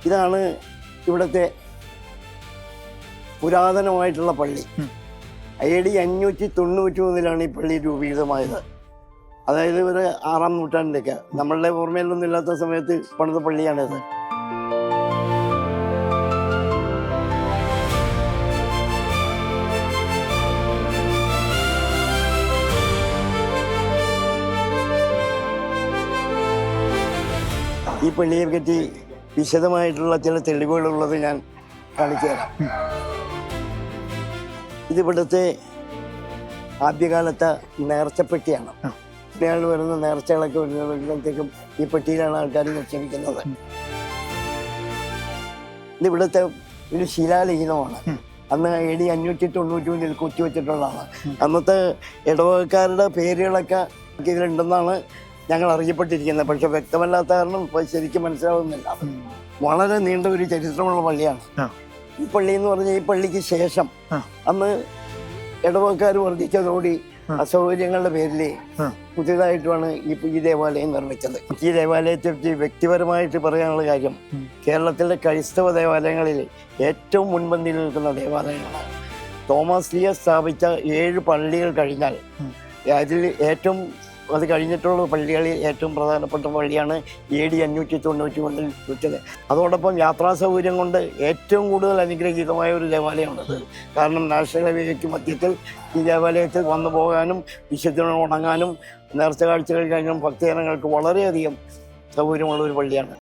ഇതാണ് ഇവിടുത്തെ പുരാതനമായിട്ടുള്ള പള്ളി. AD 593 ഈ പള്ളി രൂപീകൃതമായത്. അതായത് ഒരു 6-ാം നൂറ്റാണ്ടിലേക്ക്, നമ്മളുടെ ഓർമ്മയിലൊന്നും ഇല്ലാത്ത സമയത്ത് പണിത പള്ളിയാണിത്. ഈ പള്ളിയെ പറ്റി വിശദമായിട്ടുള്ള ചില തെളിവുകളുള്ളത് ഞാൻ കാണിച്ചു തരാം. ഇതിവിടുത്തെ ആദ്യകാലത്തെ നേർച്ചപ്പെട്ടിയാണ്. ഇയാൾ വരുന്ന നേർച്ചകളൊക്കെ വരുമ്പോഴത്തേക്കും ഈ പെട്ടിയിലാണ് ആൾക്കാർ നിക്ഷേപിക്കുന്നത്. ഇതിവിടുത്തെ ഒരു ശിലാലിഖിതമാണ്. അന്ന് AD 593 കൊത്തിവെച്ചിട്ടുള്ളതാണ്. അന്നത്തെ ഇടവകക്കാരുടെ പേരുകളൊക്കെ ഇതിലുണ്ടെന്നാണ് ഞങ്ങൾ അറിയപ്പെട്ടിരിക്കുന്നത്. പക്ഷെ വ്യക്തമല്ലാത്ത കാരണം ഇപ്പോൾ ശരിക്കും മനസ്സിലാവുന്നില്ല. വളരെ നീണ്ട ഒരു ചരിത്രമുള്ള പള്ളിയാണ് ഈ പള്ളി എന്ന് പറഞ്ഞാൽ. ഈ പള്ളിക്ക് ശേഷം അന്ന് ഇടവകക്കാർ വർദ്ധിച്ചതോടെ അസൗകര്യങ്ങളുടെ പേരിൽ പുതിയതായിട്ടുമാണ് ഈ ദേവാലയം നിർമ്മിച്ചത്. ഈ ദേവാലയത്തെ പറ്റി വ്യക്തിപരമായിട്ട് പറയാനുള്ള കാര്യം, കേരളത്തിലെ ക്രൈസ്തവ ദേവാലയങ്ങളിൽ ഏറ്റവും മുൻപന്തിയിൽ നിൽക്കുന്ന ദേവാലയങ്ങളാണ്. തോമസ് ലീയ സ്ഥാപിച്ച 7 പള്ളികൾ കഴിഞ്ഞാൽ അതിൽ അത് കഴിഞ്ഞിട്ടുള്ള പള്ളികളിൽ ഏറ്റവും പ്രധാനപ്പെട്ട പള്ളിയാണ് AD 593 വെച്ചത്. അതോടൊപ്പം യാത്രാ സൗകര്യം കൊണ്ട് ഏറ്റവും കൂടുതൽ അനുഗ്രഹീതമായ ഒരു ദേവാലയമാണത്. കാരണം നാഷണൽ ഹൈവേക്ക് മധ്യത്തിൽ ഈ ദേവാലയത്തിൽ വന്നു പോകാനും വിശുദ്ധനെ ഉണങ്ങാനും നേർച്ച കാഴ്ചകൾ കഴിഞ്ഞും ഭക്തജനങ്ങൾക്ക് വളരെയധികം സൗകര്യമുള്ള ഒരു പള്ളിയാണ്.